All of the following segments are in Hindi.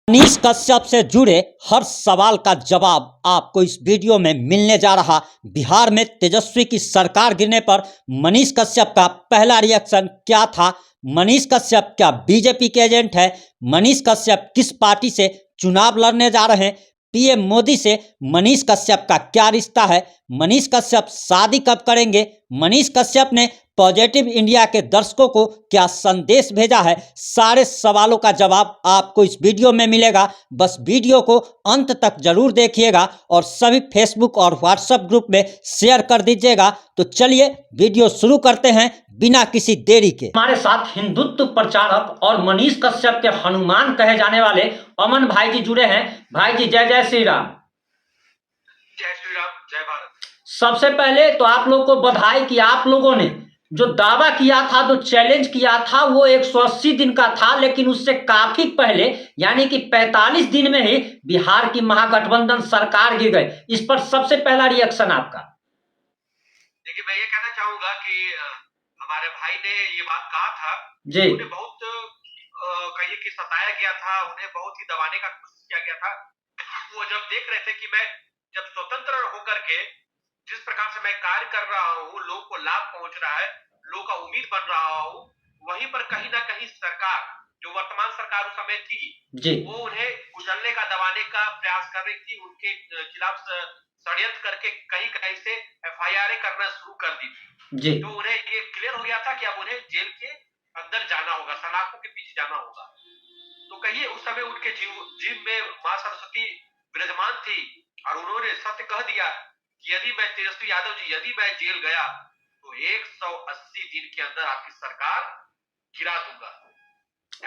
मनीष कश्यप से जुड़े हर सवाल का जवाब आपको इस वीडियो में मिलने जा रहा। बिहार में तेजस्वी की सरकार गिरने पर मनीष कश्यप का पहला रिएक्शन क्या था? मनीष कश्यप क्या बीजेपी के एजेंट है? मनीष कश्यप किस पार्टी से चुनाव लड़ने जा रहे हैं? पीएम मोदी से मनीष कश्यप का क्या रिश्ता है? मनीष कश्यप शादी कब करेंगे? मनीष कश्यप ने पॉजिटिव इंडिया के दर्शकों को क्या संदेश भेजा है? सारे सवालों का जवाब आपको इस वीडियो में मिलेगा। बस वीडियो को अंत तक जरूर देखिएगा और सभी फेसबुक और व्हाट्सएप ग्रुप में शेयर कर दीजिएगा। तो चलिए वीडियो शुरू करते हैं बिना किसी देरी के। हमारे साथ हिंदुत्व प्रचारक और मनीष कश्यप के हनुमान कहे जाने वाले अमन भाई जी जुड़े हैं। भाई जी जय जय श्री राम। जय श्री राम, जय भारत। सबसे पहले तो आप लोग को बधाई कि आप लोगों ने जो दावा किया था, जो चैलेंज किया था, वो 180 दिन का था, लेकिन उससे काफी पहले यानी कि 45 दिन में ही बिहार की महागठबंधन सरकार गिर गई। इस पर सबसे पहला रिएक्शन आपका। देखिए, मैं ये कहना चाहूंगा कि हमारे भाई ने ये बात कहा था जी, उन्हें बहुत कहिए कि सताया गया था, उन्हें बहुत ही दबाने का कोशिश किया गया था। वो जब देख रहे थे कि मैं जब स्वतंत्र होकर के जिस प्रकार से मैं कार्य कर रहा हूँ, लोगों को लाभ पहुंच रहा है, लोगों का उम्मीद बन रहा हूँ, वहीं पर कहीं ना कहीं सरकार, जो वर्तमान सरकार उस समय थी जी, वो उन्हें कुचलने का, दबाने का प्रयास कर रही थी। उनके खिलाफ षड्यंत्र करके कहीं कहीं से एफआईआर करना शुरू कर दी थी। जी, तो उन्हें ये क्लियर हो गया था कि अब उन्हें जेल के अंदर जाना होगा, सलाखों के पीछे जाना होगा। तो कहिए उस समय उनके जीव में मां सरस्वती विराजमान थी और उन्होंने सत्य कह दिया कि यदि मैं, तेजस्वी यादव जी, यदि मैं जेल गया तो 180 दिन के अंदर आपकी सरकार गिरा दूंगा।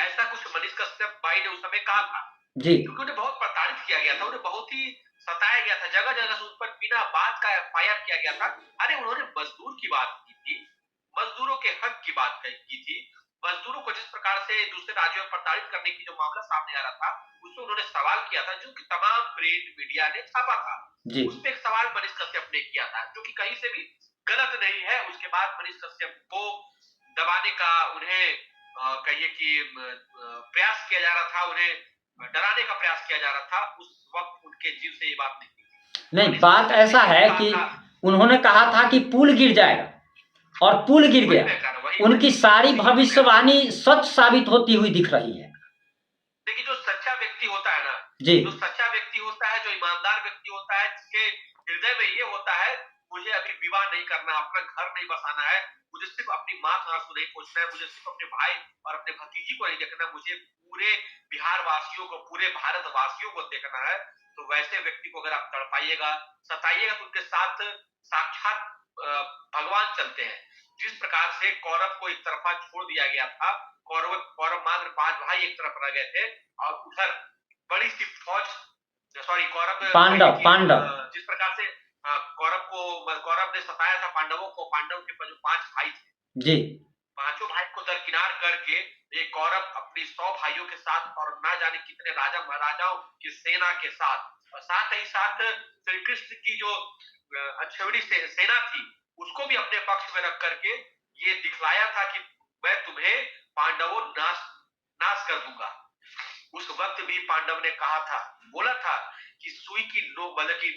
ऐसा कुछ मनीष कश्यप भाई ने उस समय कहा था। जी, क्योंकि उन्हें बहुत प्रताड़ित किया गया था, उन्हें बहुत ही सताया गया था, जगह जगह से उस पर बिना बात का एफआईआर किया गया था। अरे उन्होंने मजदूर की बात की थी, मजदूरों के हक की बात की थी, मजदूरों को जिस प्रकार से दूसरे राज्यों में प्रताड़ित करने की जो मामला सामने आ रहा था, उसमें उन्होंने सवाल किया था, जो कि तमाम प्रिंट मीडिया ने छापा था। उस पर एक सवाल मनीष कश्यप ने किया था, जो कि कहीं से भी गलत नहीं है। उसके बाद मनीष कश्यप को दबाने का, उन्हें कहिए कि प्रयास किया जा रहा था, उन्हें डराने का प्रयास किया जा रहा था। उस वक्त उनके जीव से ये बात नहीं, बात ऐसा है कि उन्होंने कहा था कि पुल गिर जाएगा और पुल गिर गया। उनकी सारी भविष्यवाणी सच साबित होती हुई दिख रही है। देखिए, जो सच्चा व्यक्ति होता है ना जी, जो सच्चा व्यक्ति होता है, जो ईमानदार व्यक्ति होता है, जिसके हृदय में ये होता है मुझे अभी विवाह नहीं करना, अपना घर नहीं बसाना है, मुझे सिर्फ अपनी माँ का आंसू नहीं पोंछना है, मुझे सिर्फ अपने भाई और अपने भतीजी को नहीं देखना, मुझे पूरे बिहार वासियों को, पूरे भारत वासियों को देखना है। तो वैसे व्यक्ति को अगर आप तड़पाइएगा, सताइएगा, तो उनके साथ साक्षात भगवान चलते हैं। जिस प्रकार से कौरव को एक तरफा छोड़ दिया गया था, कौरव कौरव मात्र 5 भाई एक तरफ रह गए थे और उधर बड़ी सी फौज, सॉरी कौरव, पांडव जिस प्रकार से कौरव ने सताया था पांडवों को, पांडव के जो 5 भाई थे जी, पांचों भाई को दरकिनार करके ये कौरव अपनी 100 भाइयों के साथ और ना जाने कितने राजा महाराजाओं की सेना के साथ, और साथ ही साथ श्री कृष्ण की जो अच्छेवड़ी सेना थी, उसको भी अपने पक्ष में रख करके ये दिखलाया था कि मैं तुम्हें पांडवों नाश कर दूंगा। उस वक्त भी पांडव ने कहा था, बोला था कि सुई की नोक, मतलब कि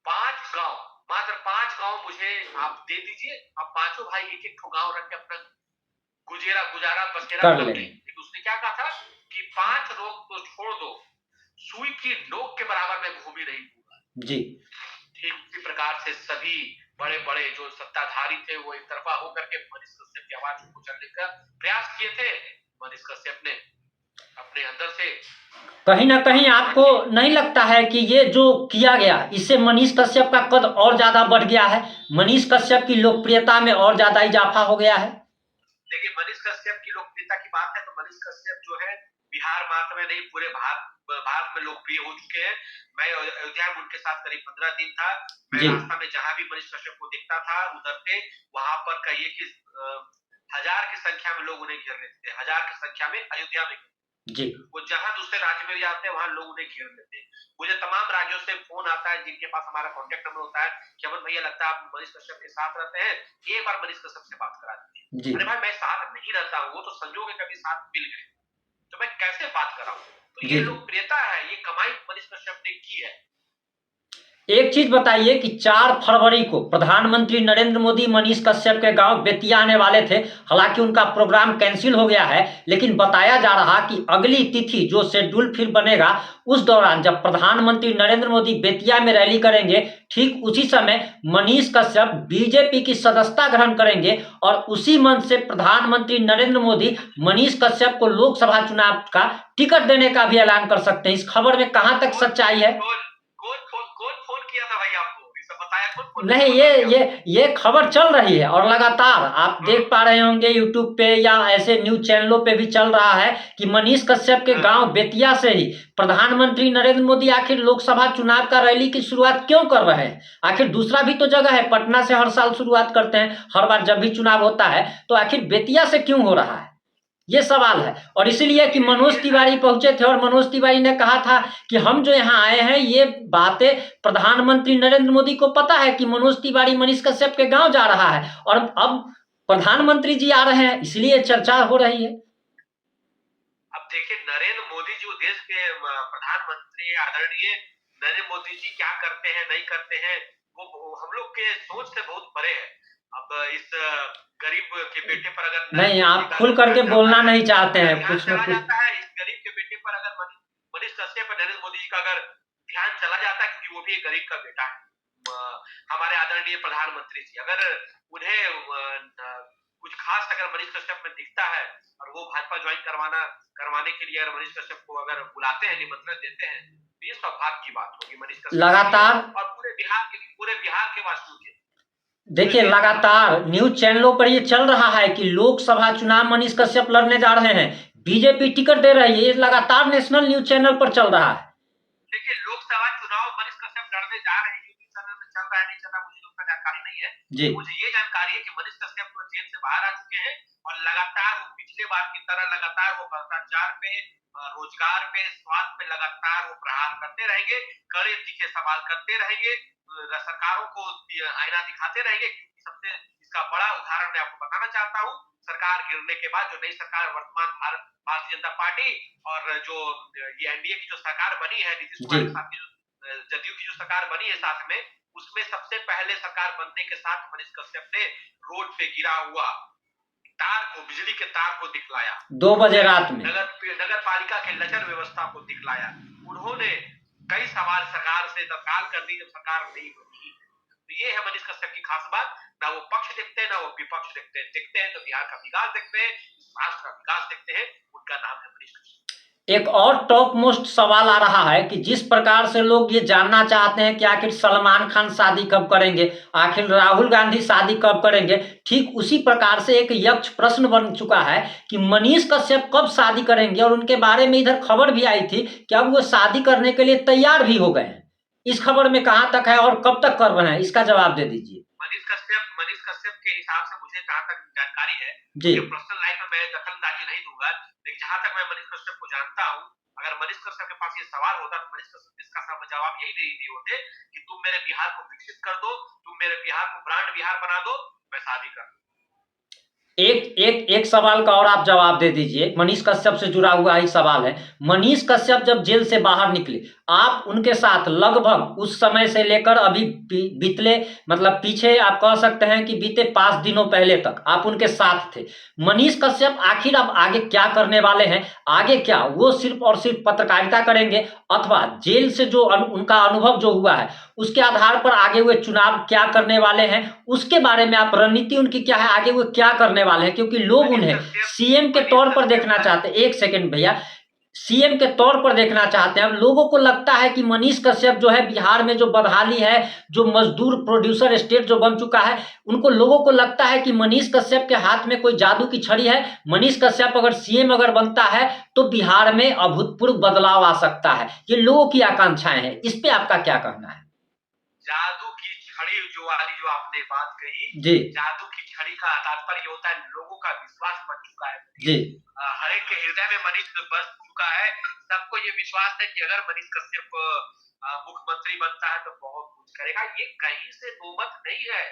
5 गांव, मात्र 5 गांव मुझे आप दे दीजिए, आप पांचों भाई एक एक गांव रख के अपना गुजारा बसेरा कर लें। लेकिन उसने क्या कहा था कि 5 लोग तो छोड़ दो, सुई की नोक के बराबर मैं भूमि नहीं दूंगा। जी, ठीक इसी प्रकार से सभी बड़े बड़े जो सत्ताधारी थे वो एक तरफा होकर के मनीष कश्यप की आवाज को कुचलने का प्रयास किए थे। मनीष कश्यप ने अपने अंदर से कहीं ना कहीं आपको नहीं लगता है कि ये जो किया गया, इससे मनीष कश्यप का कद और ज्यादा बढ़ गया है, मनीष कश्यप की लोकप्रियता में और ज्यादा इजाफा हो गया है? देखिए, मनीष कश्यप की लोकप्रियता की बात है तो मनीष कश्यप जो है बिहार मात्र में नहीं, पूरे भारत में लोकप्रिय हो चुके हैं। मैं अयोध्या में उनके साथ करीब 15 दिन था। मैं रास्ता में जहां भी मनीष कश्यप को देखता था, उतरते वहां पर कहिए कि 1000 की संख्या में लोग उन्हें घेर लेते थे, 1000 की संख्या में अयोध्या में जी, वो जहां दूसरे राज्य में जाते हैं वहां लोग उन्हें घेर लेते हैं। मुझे तमाम राज्यों से फोन आता है जिनके पास हमारा कांटेक्ट नंबर होता है कि अमन भैया, लगता है आप मनीष कश्यप के साथ रहते हैं, एक बार मनीष कश्यप से बात करा दीजिए। अरे भाई, मैं साथ नहीं रहता हूँ, वो तो संजोग है कभी साथ मिल गए, तो मैं कैसे बात कराऊं? तो जी ये जी। लोकप्रियता है, ये कमाई मनीष कश्यप ने की है। एक चीज बताइए कि 4 फरवरी को प्रधानमंत्री नरेंद्र मोदी मनीष कश्यप के गांव बेतिया आने वाले थे। हालांकि उनका प्रोग्राम कैंसिल हो गया है, लेकिन बताया जा रहा कि अगली तिथि जो शेड्यूल फिर बनेगा, उस दौरान जब प्रधानमंत्री नरेंद्र मोदी बेतिया में रैली करेंगे, ठीक उसी समय मनीष कश्यप बीजेपी की सदस्यता ग्रहण करेंगे और उसी मंच से प्रधानमंत्री नरेंद्र मोदी मनीष कश्यप को लोकसभा चुनाव का टिकट देने का भी ऐलान कर सकते हैं। इस खबर में कहां तक सच्चाई है? कौन फोन किया था भाई आपको, ये सब बताया, कौन फोन नहीं, करके बता दिया? ये खबर चल रही है और लगातार आप हाँ, देख पा रहे होंगे यूट्यूब पे या ऐसे न्यूज चैनलों पे भी चल रहा है कि मनीष कश्यप के हाँ, गांव बेतिया से ही प्रधानमंत्री नरेंद्र मोदी आखिर लोकसभा चुनाव का रैली की शुरुआत क्यों कर रहे हैं? आखिर दूसरा भी तो जगह है, पटना से हर साल शुरुआत करते हैं, हर बार जब भी चुनाव होता है, तो आखिर बेतिया से क्यों हो रहा है? ये सवाल है। और इसीलिए कि मनोज तिवारी पहुंचे थे और मनोज तिवारी ने कहा था कि हम जो यहाँ आए हैं, ये बातें प्रधानमंत्री नरेंद्र मोदी को पता है कि मनोज तिवारी मनीष कश्यप के गांव जा रहा है और अब प्रधानमंत्री जी आ रहे हैं, इसलिए चर्चा हो रही है। अब देखिए नरेंद्र मोदी जो देश के प्रधानमंत्री आदरणीय नरेंद्र मोदी जी क्या करते हैं नहीं करते हैं, वो हम लोग के सोच से बहुत परे है। अब इस गरीब के बेटे पर अगर नहीं, नरेंद्र मोदी आप का खुल अगर करके ध्यान बोलना जाता है, नहीं चाहते अगर हैं, ध्यान कुछ न चला कुछ। जाता है इस गरीब के बेटे पर, अगर मनीष कश्यप और नरेंद्र मोदी जी का अगर ध्यान चला जाता है, क्योंकि वो भी एक गरीब का बेटा है, हमारे आदरणीय प्रधानमंत्री जी, अगर उन्हें कुछ खास अगर मनीष कश्यप में दिखता है और वो भाजपा ज्वाइन करवाने के लिए अगर मनीष कश्यप को अगर बुलाते हैं, निमंत्रण देते हैं, तो ये सौभाग्य की बात होगी मनीष कश्यप के लिए लगातार और पूरे बिहार के वासियों के। देखिए, लगातार न्यूज चैनलों पर ये चल रहा है कि लोकसभा चुनाव मनीष कश्यप लड़ने जा रहे हैं, बीजेपी टिकट दे रही है, ये लगातार नेशनल न्यूज चैनल पर चल रहा है। देखिए लोकसभा चुनाव मनीष कश्यप लड़ने जा रहे हैं, क्योंकि चल रहा है नहीं चल रहा मुझे उसका जानकारी नहीं है। जी मुझे ये जानकारी है कि मनीष कश्यप तो जेल से बाहर आ चुके हैं और लगातार वो पिछले बार की तरह लगातार वो भ्रष्टाचार पे, रोजगार पे, स्वास्थ्य पे लगातार वो प्रहार करते रहेंगे, कड़े तीखे सवाल करते रहेंगे, सरकारों को आईना दिखाते रहेंगे। क्योंकि सबसे इसका बड़ा उदाहरण मैं आपको बताना चाहता हूँ, सरकार गिरने के बाद जो नई सरकार वर्तमान भारतीय जनता पार्टी और जो ये एनडीए की जो सरकार बनी है नीतीश जी। कुमार के साथ की जदयू की जो सरकार बनी है साथ में, उसमें सबसे पहले सरकार बनने के साथ मनीष कश्यप ने रोड पे गिरा हुआ तार को, बिजली के तार को दिखलाया 2 बजे रात में। नगर पालिका के लचर व्यवस्था को दिखलाया। उन्होंने कई सवाल सरकार से तत्काल कर दी जब सरकार नहीं बनी। तो ये है मनीष कश्यप की खास बात, ना वो पक्ष देखते हैं ना वो विपक्ष देखते हैं तो बिहार का विकास देखते हैं, राष्ट्र का विकास देखते हैं। उनका नाम है मनीष कश्यप। एक और टॉप मोस्ट सवाल आ रहा है कि जिस प्रकार से लोग ये जानना चाहते हैं कि आखिर सलमान खान शादी कब करेंगे, आखिर राहुल गांधी शादी कब करेंगे, ठीक उसी प्रकार से एक यक्ष प्रश्न बन चुका है कि मनीष कश्यप कब शादी करेंगे। और उनके बारे में इधर खबर भी आई थी कि अब वो शादी करने के लिए तैयार भी हो गए हैं। इस खबर में कहां तक है और कब तक कर रहे हैं, इसका जवाब दे दीजिए। मनीष कश्यप के हिसाब से मुझे जहां तक जानकारी है, जी पर्सनल लाइफ में मैं दखलंदाजी नहीं दूंगा, लेकिन जहां तक मैं मनीष कश्यप को जानता हूं, अगर मनीष कश्यप के पास ये सवाल होता तो मनीष कश्यप इसका सब जवाब यही दे दिए होते कि तुम मेरे बिहार को विकसित कर दो, तुम मेरे बिहार को ब्रांड बिहार बना दो, मैं शादी कर दूं। एक सवाल का और आप जवाब दे दीजिए, मनीष कश्यप से जुड़ा हुआ ही सवाल है। मनीष कश्यप जब जेल से बाहर निकले, आप उनके साथ लगभग उस समय से लेकर अभी बीतले, मतलब पीछे आप कह सकते हैं कि बीते 5 दिनों पहले तक आप उनके साथ थे। मनीष कश्यप आखिर अब आगे क्या करने वाले हैं? आगे क्या वो सिर्फ और सिर्फ पत्रकारिता करेंगे अथवा जेल से जो उनका अनुभव जो हुआ है उसके आधार पर आगे हुए चुनाव क्या करने वाले हैं, उसके बारे में आप, रणनीति उनकी क्या है, आगे वो क्या करने वाले हैं? क्योंकि लोग उन्हें सीएम के तौर पर देखना चाहते हैं। एक सेकंड भैया, सीएम के तौर पर देखना चाहते हैं। अब लोगों को लगता है कि मनीष कश्यप जो है बिहार में जो बदहाली है, जो मजदूर प्रोड्यूसर स्टेट जो बन चुका है, उनको लोगों को लगता है कि मनीष कश्यप के हाथ में कोई जादू की छड़ी है। मनीष कश्यप अगर सीएम अगर बनता है तो बिहार में अभूतपूर्व बदलाव आ सकता है। ये लोगों की आकांक्षाएं हैं, इस पे आपका क्या कहना है? जादू की छड़ी जो आपने बात कही जी, जादू की छड़ी का तात्पर्य होता है लोगों का विश्वास बन चुका है जी, हर एक के हृदय में मनीष बस चुका है। सबको ये विश्वास है कि अगर मनीष कश्यप मुख्यमंत्री बनता है तो बहुत कुछ करेगा। ये कहीं से दो मत नहीं है,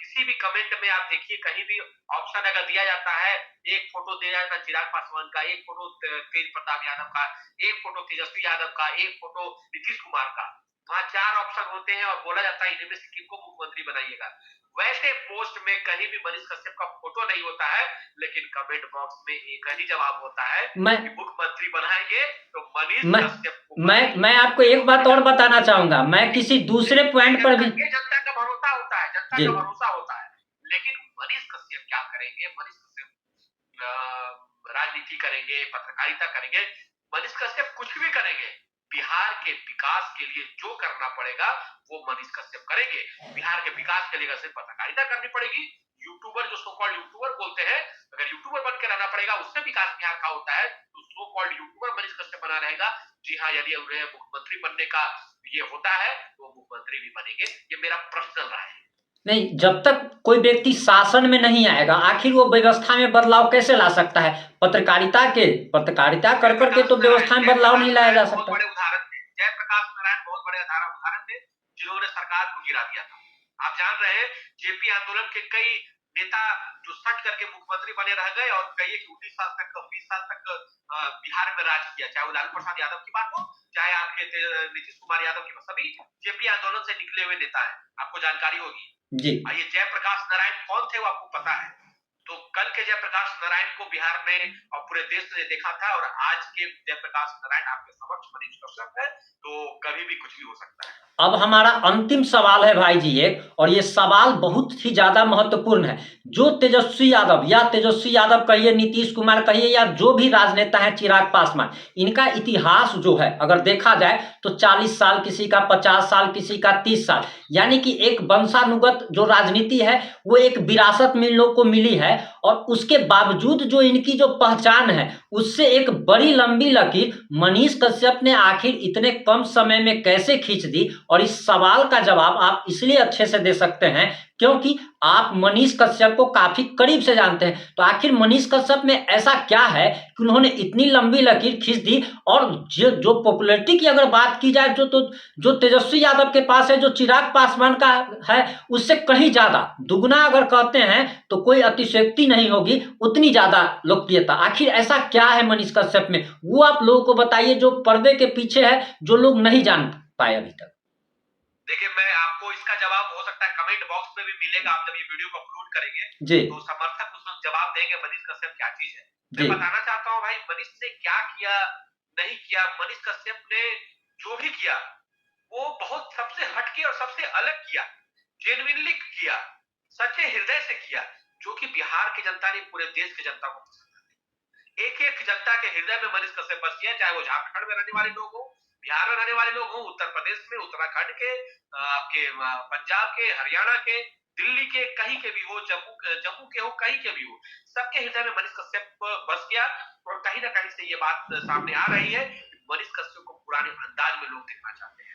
किसी भी कमेंट में आप देखिए, कहीं भी ऑप्शन अगर दिया जाता है, एक फोटो दिया जाता है चिराग पासवान का, एक फोटो तेज प्रताप यादव का, एक फोटो तेजस्वी यादव का, एक फोटो नीतीश कुमार का। वहां 4 ऑप्शन होते हैं और बोला जाता है इनमें से किनको मुख्यमंत्री बनाइएगा। वैसे पोस्ट में कहीं भी मनीष कश्यप का फोटो नहीं होता है, लेकिन कमेंट बॉक्स में एक ही जवाब होता है मैं कि मुख्यमंत्री बनाएंगे तो मनीष मैं कश्यप को मैं आपको एक बात और बताना चाहूंगा, मैं किसी दूसरे पॉइंट पर भी ये जनता का भरोसा होता है, जनता जी का भरोसा होता है। लेकिन मनीष कश्यप क्या करेंगे? मनीष कश्यप राजनीति करेंगे, पत्रकारिता करेंगे, मनीष कश्यप कुछ भी करेंगे। बिहार के विकास के लिए जो करना पड़ेगा वो मनीष कश्यप करेंगे। बिहार के विकास के लिए सिर्फ पत्रकारिता करनी पड़ेगी। यूट्यूबर, जो सो कॉल्ड यूट्यूबर बोलते हैं, अगर यूट्यूबर बन के रहना पड़ेगा, उससे विकास बिहार का होता है, तो so called YouTuber Manish Kashyap बना रहेगा। जी हाँ, यदि उन्हें मुख्यमंत्री बनने का ये होता है तो मुख्यमंत्री भी बनेंगे। ये मेरा पर्सनल राय है। नहीं, जब तक कोई व्यक्ति शासन में नहीं आएगा, आखिर वो व्यवस्था में बदलाव कैसे ला सकता है? पत्रकारिता कर करके तो व्यवस्था में बदलाव नहीं लाया जा बहुत सकता। बड़े उदाहरण थे, जयप्रकाश नारायण बहुत बड़े उदाहरण थे, जिन्होंने सरकार को गिरा दिया था। आप जान रहे हैं, जेपी आंदोलन के कई नेता जो सच करके मुख्यमंत्री बने रह गए, और कई 19 साल तक 20 साल तक बिहार में राज किया, चाहे वो लालू प्रसाद यादव की बात हो, चाहे आपके नीतीश कुमार यादव की, सभी जेपी आंदोलन से निकले हुए नेता हैं, आपको जानकारी होगी जी ये जयप्रकाश नारायण कौन थे वो आपको पता है। तो कल के जयप्रकाश नारायण को बिहार में और पूरे देश ने देखा था, और आज के जयप्रकाश नारायण आपके समक्ष मनीष कश्यप है, तो कभी भी कुछ भी हो सकता है। अब हमारा अंतिम सवाल है भाई जी एक, और ये सवाल बहुत ही ज्यादा महत्वपूर्ण है। जो तेजस्वी यादव, या तेजस्वी यादव कहिए, नीतीश कुमार कहिए, या जो भी राजनेता है, चिराग पासवान, इनका इतिहास जो है अगर देखा जाए तो 40 साल किसी का, 50 साल किसी का, 30 साल, यानी कि एक वंशानुगत जो राजनीति है वो एक विरासत में इन लोग को मिली है। और उसके बावजूद जो इनकी जो पहचान है, उससे एक बड़ी लंबी लकीर मनीष कश्यप ने आखिर इतने कम समय में कैसे खींच दी। और इस सवाल का जवाब आप इसलिए अच्छे से दे सकते हैं क्योंकि आप मनीष कश्यप को काफी करीब से जानते हैं। तो आखिर मनीष कश्यप में ऐसा क्या है कि उन्होंने इतनी लंबी लकीर खींच दी? और जो पॉपुलैरिटी की अगर बात की जाए, जो तेजस्वी यादव के पास है, जो चिराग पासवान का है, उससे कहीं ज्यादा, दुगुना अगर कहते हैं तो कोई अतिशयोक्ति नहीं होगी, उतनी ज्यादा लोकप्रियता। आखिर ऐसा क्या है मनीष कश्यप में, वो आप लोगों को बताइए, जो पर्दे के पीछे है, जो लोग नहीं जान पाए अभी तक। देखिए, मैं आपको इसका जवाब हो सकता है कमेंट बॉक्स में भी मिलेगा। आप जब ये वीडियो को अपलोड करेंगे जी तो समर्थक उसमें जवाब देंगे मनीष कश्यप क्या चीज है। जी मैं बताना चाहता हूँ भाई, मनीष ने क्या किया नहीं किया। मनीष कश्यप ने जो भी किया वो बहुत सबसे हटके और सबसे अलग किया, जेन्युइनली किया, सच्चे हृदय से किया, जो कि बिहार की जनता ने, पूरे देश की जनता को पसंद है। एक एक जनता के हृदय में मनीष कश्यप बस गया, चाहे वो झारखंड में रहने वाले लोग हो, बिहार में रहने वाले लोग हो, उत्तर प्रदेश में, उत्तराखंड के, आपके पंजाब के, हरियाणा के, दिल्ली के, कहीं के भी हो, जम्मू के हो, कहीं के भी हो, सबके हृदय में मनीष कश्यप बस गया। और कहीं ना कहीं से ये बात सामने आ रही है कि मनीष कश्यप को पुराने अंदाज में लोग देखना चाहते हैं।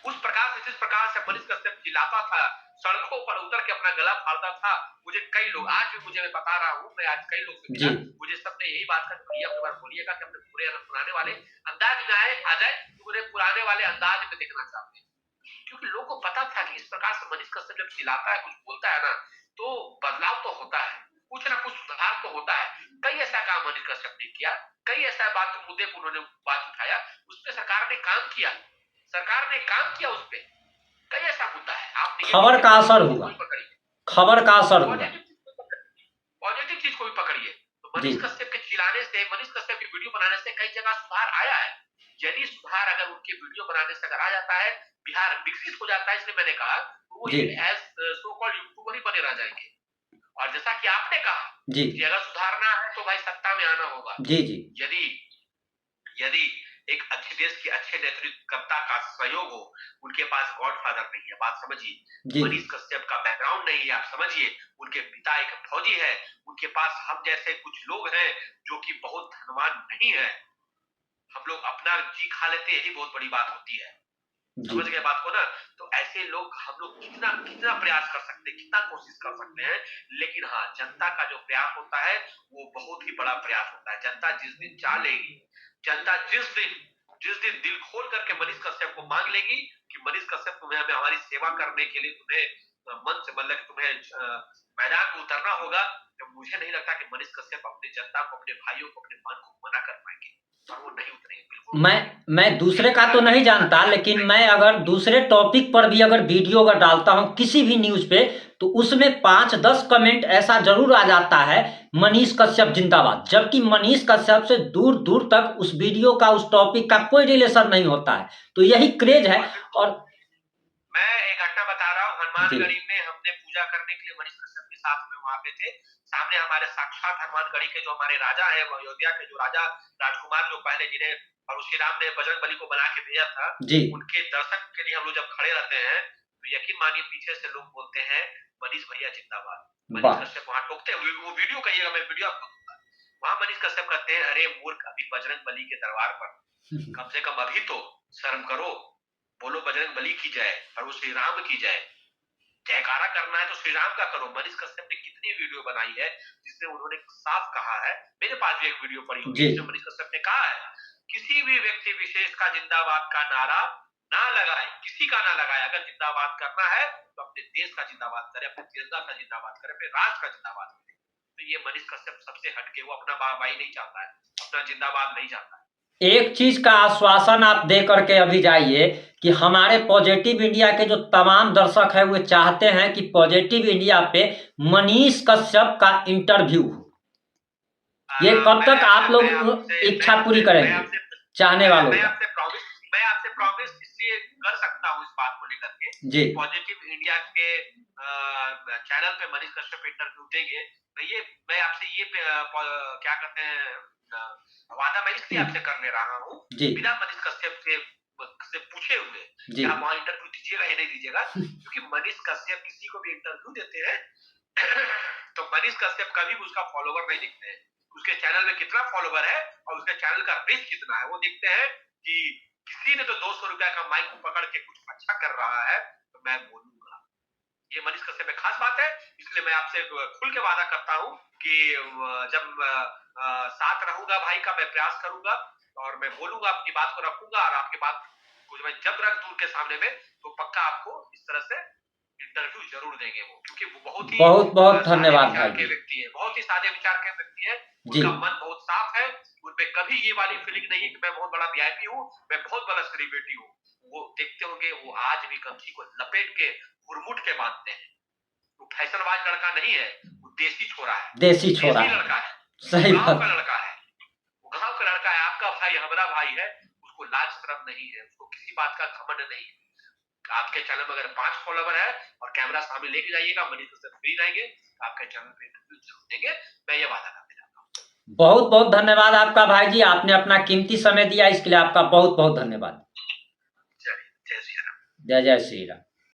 उस प्रकार से, जिस प्रकार से मनीष कश्यप चिल्लाता था, सड़कों पर उतर के अपना गला फाड़ता था, मुझे कई लोग, आज भी मुझे, मैं बता रहा हूँ, मैं आज कई लोग से मिला, मुझे सबने यही बात कहा, भैया अपने बार बोलिएगा कि अपने पूरे पुराने वाले अंदाज में आ जाए, पूरे पुराने वाले अंदाज में देखना चाहते हैं। क्योंकि लोगों को पता था कि इस प्रकार से मनीष कश्यप जब चिल्लाता है, कुछ बोलता है ना, तो बदलाव तो होता है, कुछ ना कुछ सुधार तो होता है। कई ऐसा काम मनीष कश्यप ने किया, कई ऐसा बात मुद्दे पर उन्होंने बात उठाया, उस पर सरकार ने काम किया, सरकार ने काम किया उस पर। कई ऐसा मुद्दा है, आप खबर का असर हुआ, खबर का असर हुआ, पॉजिटिव चीज को भी पकड़िए। तो मनीष कश्यप के चिल्लाने से, मनीष कश्यप की वीडियो बनाने से कई जगह सुधार आया है। यदि सुधार अगर उनके वीडियो बनाने से अगर आ जाता है, बिहार विकसित हो जाता है, इसलिए मैंने कहा वो एज सो कॉल्ड यूट्यूबर ही बने रह जाएंगे। और जैसा कि आपने कहा कि अगर सुधारना है तो भाई सत्ता में आना होगा। यदि एक अच्छे देश के अच्छे नेतृत्वकर्ता का सहयोग हो, उनके पास गॉडफादर नहीं है, बात समझिए, मनीष कश्यप का बैकग्राउंड नहीं है, आप समझिए, उनके पिता एक फौजी है, उनके पास हम जैसे कुछ लोग हैं जो कि बहुत धनवान नहीं है, हम लोग अपना जी खा लेते, यही बहुत बड़ी बात होती है, समझ गए बात को ना। तो ऐसे लोग, हम लोग कितना कितना प्रयास कर सकते हैं, कितना कोशिश कर सकते हैं, लेकिन हाँ, जनता का जो प्रयास होता है वो बहुत ही बड़ा प्रयास होता है। जनता जिस दिन चाह लेगी, जनता जिस दिन दिल खोल करके मनीष कश्यप को मांग लेगी कि मनीष कश्यप तुम्हें, हमें हमारी सेवा करने के लिए तुम्हें मन से मतलब कि तुम्हें मैदान में उतरना होगा, तो मुझे नहीं लगता कि मनीष कश्यप अपनी जनता को, अपने भाइयों को, अपने मन को मना कर पाएंगे, और वो नहीं उतरेंगे बिल्कुल। मैं दूसरे का तो नहीं जानता, लेकिन मैं अगर दूसरे टॉपिक पर भी अगर वीडियो अगर डालता हूं किसी भी न्यूज पे, तो उसमें 5-10 कमेंट ऐसा जरूर आ जाता है, मनीष कश्यप जिंदाबाद, जबकि मनीष कश्यप से दूर दूर तक उस वीडियो का, उस टॉपिक का कोई रिलेशन नहीं होता है। तो यही क्रेज है। और मैं एक घटना बता रहा हूँ, हनुमानगढ़ी में हमने पूजा करने के लिए मनीष कश्यप के साथ में वहां पे थे। सामने हमारे साक्षात हनुमानगढ़ी के जो हमारे राजा है, अयोध्या के जो राजा राजकुमार, जो पहले जिन्हें परशुराम राम ने बजरंग बली को बना के भेजा था, उनके दर्शन के लिए हम लोग जब खड़े रहते हैं, तो यकीन मानिए पीछे से लोग बोलते हैं मनीष भैया जिंदाबाद। मनीष कश्यप वहां टोकते हैं, वो वीडियो कहिएगा, मैं वीडियो आपको दूंगा। वहां मनीष कश्यप कहते हैं, अरे मूर्ख, अभी बजरंग बली के दरबार पर कम से कम अभी तो शर्म करो, बोलो बजरंग बली की जय और वो श्री राम की जय। जयकारा करना है तो श्री राम का करो। मनीष कश्यप ने कितनी वीडियो बनाई है जिसमें उन्होंने साफ कहा है, मेरे पास भी एक वीडियो पड़ी हुई है, मनीष कश्यप ने कहा है किसी भी व्यक्ति विशेष का जिंदाबाद का नारा ना लगाए, किसी का ना लगाए। अगर जिंदाबाद करना है तो अपने देश का जिंदाबाद करे, अपने तिरंगा का जिंदाबाद करे, अपने राष्ट्र का जिंदाबाद करे। तो ये मनीष कश्यप सबसे हटके, वो अपना भाई नहीं चाहता है, अपना जिंदाबाद नहीं चाहता है। एक चीज का आश्वासन आप दे करके अभी जाइए कि हमारे पॉजिटिव इंडिया के जो तमाम दर्शक हैं वो चाहते हैं कि पॉजिटिव इंडिया पे मनीष कश्यप का इंटरव्यू हो। ये कब तक आप लोग इच्छा पूरी करेंगे चाहने वालों मैं आपसे प्रॉमिस इसलिए कर सकता हूँ इस बात को लेकर के जी, पॉजिटिव इंडिया के चैनल पे मनीष कश्यप इंटरव्यू देंगे, तो ये मैं आपसे ये क्या कहते हैं वादा मैं इसलिए आपसे करने रहा हूँ बिना मनीष कश्यप से पूछे हुए कि आप वहाँ इंटरव्यू दीजिएगा या नहीं दीजिएगा, क्योंकि मनीष कश्यप किसी को भी इंटरव्यू देते हैं तो मनीष कश्यप कभी भी उसका फॉलोवर नहीं दिखते हैं, उसके चैनल में कितना फॉलोवर है और उसके चैनल का रीच कितना है, वो देखते हैं कि किसी ने तो 200 रुपया का माइक पकड़ के कुछ अच्छा कर रहा है तो मैं बोलूंगा। ये मनीष कश्यप में खास बात है, इसलिए मैं आपसे खुल के वादा करता हूँ कि जब साथ रहूंगा भाई का, मैं प्रयास करूंगा और मैं बोलूंगा, अपनी बात को रखूंगा, और आपकी बात को जब रख दूर के सामने में तो पक्का आपको इस तरह से इंटरव्यू जरूर देंगे वो, क्योंकि वो बहुत धन्यवाद भाई के व्यक्ति है, बहुत ही सादे विचार के व्यक्ति है, उनका मन बहुत साफ है, उनपे कभी ये वाली फीलिंग नहीं है कि मैं बहुत बड़ा वीआईपी हूँ, मैं बहुत बड़ा सेलिब्रिटी हूँ। वो देखते होंगे वो आज भी कमची को लपेट के हुरमुट के बांधते हैं। वो फैशनबाज लड़का नहीं है, वो देसी छोरा है, देसी लड़का है, सही गाँव का लड़का है, वो गाँव का लड़का है, आपका भाई हमारा भाई है, उसको लाज शर्म नहीं है, उसको किसी बात का घमंड नहीं है। आपके चैनल में अगर 5 फॉलोवर है और कैमरा सामने लेके जाइएगा, मनीष कश्यप फ्री रहेंगे, आपके चैनल पे इंटरव्यू जरूर देंगे, मैं ये वादा करते जाता हूँ। बहुत बहुत धन्यवाद आपका भाई जी, आपने अपना कीमती समय दिया, इसके लिए आपका बहुत बहुत धन्यवाद। जय श्री राम। जय जय श्री राम।